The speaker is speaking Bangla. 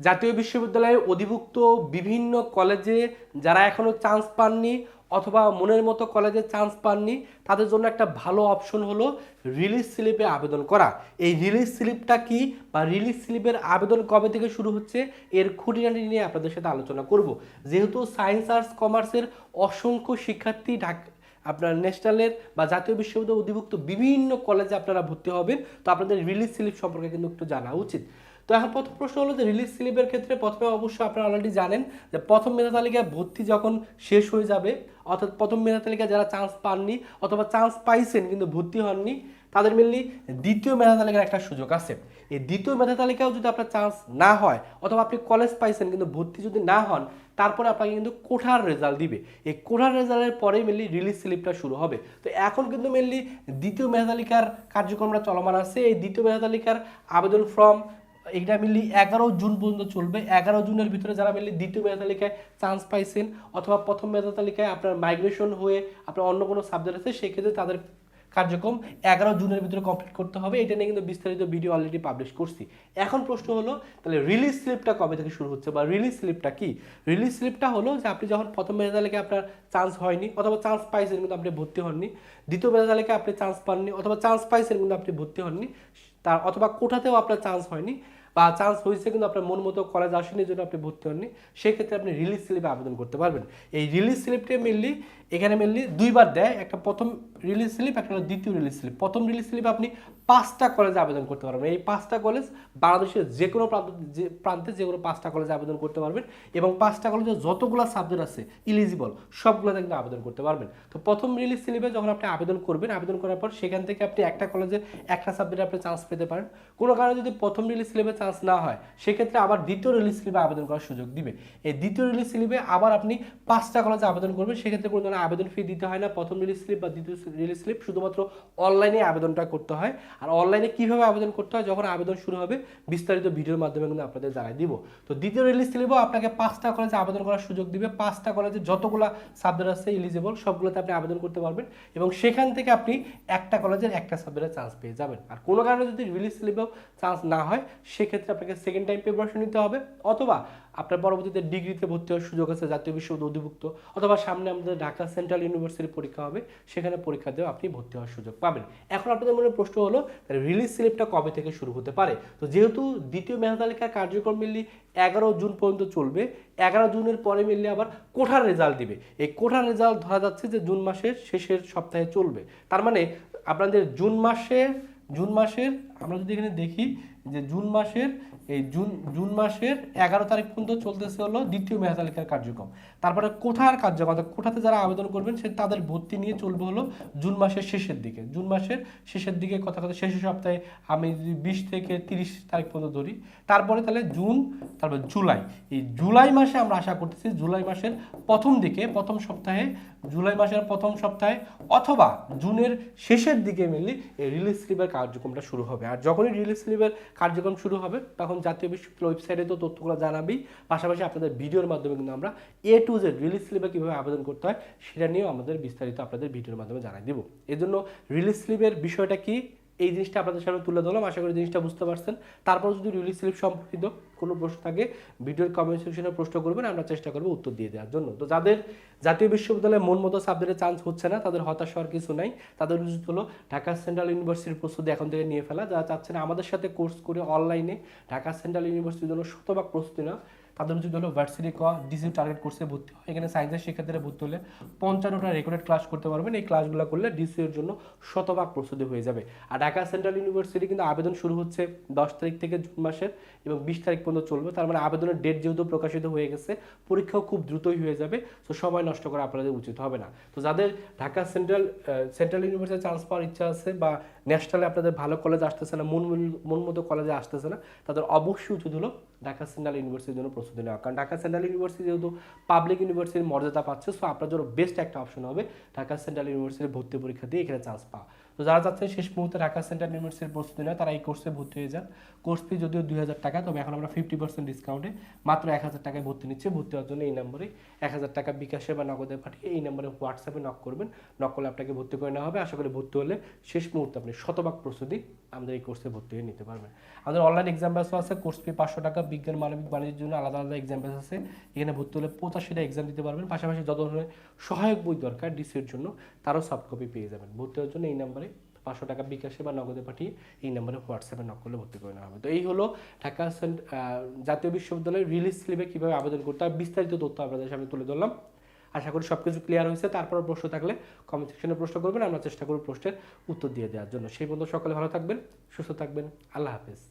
জাতীয় বিশ্ববিদ্যালয়ের অধিভুক্ত বিভিন্ন কলেজে যারা এখনো চান্স পাননি অথবা মনের মতো কলেজে চান্স পাননি তাদের জন্য একটা ভালো অপশন হলো রিলিজ স্লিপে আবেদন করা। এই রিলিজ স্লিপটা কি বা রিলিজ স্লিপের আবেদন কবে থেকে শুরু হচ্ছে এর খুঁটিনাটি নিয়ে আপনাদের সাথে আলোচনা করব। যেহেতু সায়েন্স আর্টস কমার্সের অসংখ্য শিক্ষার্থী আপনার ন্যাশনালের বা জাতীয় বিশ্ববিদ্যালয় অধিভুক্ত বিভিন্ন কলেজে আপনারা ভর্তি হবেন, তো আপনাদের রিলিজ স্লিপ সম্পর্কে কিন্তু একটু জানা উচিত। তো এখন প্রথম প্রশ্ন হলো যে রিলিজ স্লিপের ক্ষেত্রে প্রথমে অবশ্যই আপনারা অলরেডি জানেন যে প্রথম মেধা তালিকায় ভর্তি যখন শেষ হয়ে যাবে, অর্থাৎ প্রথম মেধা তালিকায় যারা চান্স পাননি অথবা চান্স পাইছেন কিন্তু ভর্তি হননি তাদের মেনলি দ্বিতীয় মেধা তালিকার একটা সুযোগ আছে। এই দ্বিতীয় মেধা তালিকাও যদি আপনার চান্স না হয় অথবা আপনি কলেজ পাইছেন কিন্তু ভর্তি যদি না হন, তারপরে আপনাকে কিন্তু কোঠার রেজাল্ট দিবে। এই কোঠার রেজাল্টের পরেই মেনলি রিলিজ স্লিপটা শুরু হবে। তো এখন কিন্তু মেনলি দ্বিতীয় মেধা তালিকার কার্যক্রমটা চলমান আছে। এই দ্বিতীয় মেধা তালিকার আবেদন ফর্ম এটা মেনলি 11 জুন পর্যন্ত চলবে। 11 জুনের ভিতরে যারা মেনলি দ্বিতীয় মেধা তালিকায় চান্স পাইছেন অথবা প্রথম মেধা তালিকায় আপনার মাইগ্রেশন হয়ে আপনার অন্য কোনো সাবজেক্ট আছে, সেক্ষেত্রে তাদের কার্যক্রম 11 জুনের ভিতরে কমপ্লিট করতে হবে। এটা নিয়ে কিন্তু বিস্তারিত ভিডিও অলরেডি পাবলিশ করছি। এখন প্রশ্ন হলো তাহলে রিলিজ স্লিপটা কবে থেকে শুরু হচ্ছে বা রিলিজ স্লিপটা কি? রিলিজ স্লিপটা হলো যে আপনি যখন প্রথম মেধা তালিকায় আপনার চান্স হয়নি অথবা চান্স পাইছেন কিন্তু আপনি ভর্তি হননি, দ্বিতীয় মেধা তালিকায় আপনি চান্স পাননি অথবা চান্স পাইছেন কিন্তু আপনি ভর্তি হননি, তার অথবা কোটাতেও আপনার চান্স হয়নি বা চান্স হয়েছে কিন্তু আপনার মন মতো কলেজ আসেনি জন্য আপনি ভর্তি হননি, সেক্ষেত্রে আপনি রিলিজ স্লিপে আবেদন করতে পারবেন। এই রিলিজ স্লিপটা মেনলি এখানে মেনলি দুইবার দেয়, একটা প্রথম রিলিজ স্লিপ, একটা দ্বিতীয় রিলিজ স্লিপ। প্রথম রিলিজ স্লিপে আপনি 5টা কলেজে আবেদন করতে পারবেন। এই 5টা কলেজ বাংলাদেশের যে কোনো প্রান্তে যে কোনো 5টা কলেজে আবেদন করতে পারবেন এবং 5টা কলেজে যতগুলো সাবজেক্ট আছে ইলিজিবল সবগুলোতে কিন্তু আবেদন করতে পারবেন। তো প্রথম রিলিজ স্লিপে যখন আপনি আবেদন করবেন, আবেদন করার পর সেখান থেকে আপনি একটা কলেজে একটা সাবজেক্টে আপনি চান্স পেতে পারেন। কোনো কারণে যদি প্রথম রিলিজ স্লিপে চান্স না হয়, সেক্ষেত্রে আবার দ্বিতীয় রিলিজ স্লিপে আবেদন করার সুযোগ দিবে। এই দ্বিতীয় রিলিজ স্লিপে আবার আপনি 5টা কলেজে আবেদন করবেন, সেক্ষেত্রে কোনো ধরনের আবেদন ফি দিতে হয় না। প্রথম রিলিজ স্লিপ বা দ্বিতীয় রিলিজ স্লিপ শুধুমাত্র অনলাইনে আবেদনটা করতে হয়। আর অনলাইনে কিভাবে আবেদন করতে হয় যখন আবেদন শুরু হবে বিস্তারিত ভিডিওর মাধ্যমে কিন্তু আপনাদের জানাই দিব। তো দ্বিতীয় রিলিজ স্লিপেও আপনাকে 5টা কলেজে আবেদন করার সুযোগ দিবে। 5টা কলেজে যতগুলো সাবজেক্ট আছে এলিজিবল সবগুলোতে আপনি আবেদন করতে পারবেন এবং সেখান থেকে আপনি একটা কলেজের একটা সাবজেক্টে চান্স পেয়ে যাবেন। আর কোনো কারণে যদি রিলিজ স্লিপেও চান্স না হয়, সেক্ষেত্রে আপনাকে সেকেন্ড টাইম প্রিপারেশন নিতে হবে অথবা আপনার পরবর্তীতে ডিগ্রিতে ভর্তি হওয়ার সুযোগ আছে জাতীয় বিশ্ববিদ্যালয় অধিভুক্ত, অথবা সামনে আমাদের ঢাকা সেন্ট্রাল ইউনিভার্সিটির পরীক্ষা হবে, সেখানে পরীক্ষা দিয়েও আপনি ভর্তি হওয়ার সুযোগ পাবেন। এখন আপনাদের মনে প্রশ্ন হলো রিলিজ স্লিপটা কবে থেকে শুরু হতে পারে? তো যেহেতু দ্বিতীয় মেধা তালিকার কার্যক্রম মিললি 11 জুন পর্যন্ত চলবে, 11 জুনের পরে মিললে আবার কোঠার রেজাল্ট দিবে। এই কোঠার রেজাল্ট ধরা যাচ্ছে যে জুন মাসের শেষের সপ্তাহে চলবে। তার মানে আপনাদের জুন মাসের আমরা যদি এখানে দেখি যে জুন মাসের 11 তারিখ পর্যন্ত চলতেছে হলো দ্বিতীয় মেধা তালিকার কার্যক্রম। তারপরে কোঠার কার্যক্রম, কোঠাতে যারা আবেদন করবেন সে তাদের ভর্তি নিয়ে চলবে হলো জুন মাসের শেষের দিকে কথা শেষের সপ্তাহে আমি যদি 20 থেকে 30 তারিখ পর্যন্ত ধরি, তারপরে তাহলে জুন, তারপর জুলাই। এই জুলাই মাসে আমরা আশা করতেছি জুলাই মাসের প্রথম সপ্তাহে অথবা জুনের শেষের দিকে মেনলি এই রিলিজ স্লিপের কার্যক্রমটা শুরু হবে। আর যখনই রিলিজ স্লিপের কার্যক্রম শুরু হবে তখন জাতীয় বিশ্ববিদ্যালয় ওয়েবসাইটে তো তথ্যগুলো জানাবেই, পাশাপাশি আপনাদের ভিডিওর মাধ্যমে কিন্তু আমরা A to Z রিলিজ স্লিপে কীভাবে আবেদন করতে হয় সেটা নিয়েও আমাদের বিস্তারিত আপনাদের ভিডিওর মাধ্যমে জানাই দেবো। এজন্য রিলিজ স্লিপের বিষয়টা কি এই জিনিসটা আপনাদের সামনে তুলে ধরলাম, আশা করি জিনিসটা বুঝতে পারছেন। তারপর যদি রিলিজ স্লিপ সম্পর্কিত কোনো প্রশ্ন থাকে ভিডিওর কমেন্ট সেকশনে প্রশ্ন করবেন, আমরা চেষ্টা করবো উত্তর দিয়ে দেওয়ার জন্য। তো যাদের জাতীয় বিশ্ববিদ্যালয়ে মন মতো সাবজেক্টে চান্স হচ্ছে না তাদের হতাশ হওয়ার কিছু নাই। তাদের উচিত হলো ঢাকা সেন্ট্রাল ইউনিভার্সিটির প্রস্তুতি এখন থেকে নিয়ে ফেলা। যারা চাচ্ছেন আমাদের সাথে কোর্স করে অনলাইনে ঢাকা সেন্ট্রাল ইউনিভার্সিটির জন্য শতভাগ প্রস্তুতি না, তাদের উচিত হলো ভার্সিটি ডিসি টার্গেট কোর্সে ভর্তি হয়। এখানে সায়েন্সের শিক্ষার্থীরা ভর্তি হলে 55টা রেকর্ডেড ক্লাস করতে পারবেন। এই ক্লাসগুলো করলে ডিসি এর জন্য শতভাগ প্রস্তুতি হয়ে যাবে। আর ঢাকা সেন্ট্রাল ইউনিভার্সিটি কিন্তু আবেদন শুরু হচ্ছে 10 তারিখ থেকে জুন মাসের এবং 20 তারিখ পর্যন্ত চলবে। তার মানে আবেদনের ডেট যেহেতু প্রকাশিত হয়ে গেছে, পরীক্ষাও খুব দ্রুতই হয়ে যাবে। তো সময় নষ্ট করা আপনাদের উচিত হবে না। তো যাদের ঢাকা সেন্ট্রাল ইউনিভার্সিটি চান্স পাওয়ার ইচ্ছা আছে বা ন্যাশনালে আপনাদের ভালো কলেজ আসতেছে না, মন মতো কলেজে আসতেছে না, তাদের অবশ্যই উচিত হলো ঢাকা সেন্ট্রাল ইউনিভার্সিটির জন্য প্রস্তুতি নেওয়া। কারণ ঢাকা সেন্ট্রাল ইউনিভার্সিটি যেহেতু পাবলিক ইউনিভার্সিটির মর্যাদা পাচ্ছে, সো আপনার জন্য বেস্ট একটা অপশন হবে ঢাকা সেন্ট্রাল ইউনিভার্সিটির ভর্তি পরীক্ষা দিয়ে এখানে চান্স পাওয়া। তো যারা চাচ্ছেন শেষ মুহূর্তে ঢাকা সেন্ট্রাল ইউনিভার্সিটির প্রস্তুতি নেয় তারা এই কোর্সে ভর্তি হয়ে যান। কোর্স ফি যদিও 2000 টাকা, তবে এখন আমরা 50% ডিসকাউন্টে মাত্র 1000 টাকায় ভর্তি নিচ্ছি। ভর্তি হওয়ার জন্য এই নম্বরে 1000 টাকা বিকাশে বা নগদে পাঠিয়ে এই নম্বরে হোয়াটসঅ্যাপে নক করবেন। নক করলে আপনাকে ভর্তি করে নেওয়া হবে। আশা করি ভর্তি হলে শেষ মুহূর্তে আপনি শতভাগ প্রস্তুতি আমাদের এই কোর্সে ভর্তি হয়ে নিতে পারবেন। আমাদের অনলাইন এক্সাম ব্যাচও আছে, কোর্স ফি 500 টাকা, বিজ্ঞান মানবিক বাণিজ্যের জন্য আলাদা আলাদা এক্সাম ব্যাচ আছে। এখানে ভর্তি হলে 85টা এক্সাম দিতে পারবেন। পাশাপাশি যত ধরনের সহায়ক বই দরকার ডিসির জন্য তারও সফট কপি পেয়ে যাবেন। ভর্তি হওয়ার জন্য এই নাম্বারে 500 টাকা বিকাশে বা নগদে পাঠিয়ে এই নাম্বারে হোয়াটসঅ্যাপে নক করলে ভর্তি করে নেওয়া হবে। তো এই হলো ঢাকা জাতীয় বিশ্ববিদ্যালয়ের রিলিজ স্লিপে কীভাবে আবেদন করতে হয় বিস্তারিত তথ্য আপনাদের সামনে তুলে ধরলাম। আশা করি সব কিছু ক্লিয়ার হয়েছে। তারপর প্রশ্ন থাকলে কমেন্ট সেকশনে প্রশ্ন করবেন, আমরা চেষ্টা করব প্রশ্নের উত্তর দিয়ে দেওয়ার জন্য। সেই পর্যন্ত সকলে ভালো থাকবেন, সুস্থ থাকবেন, আল্লাহ হাফেজ।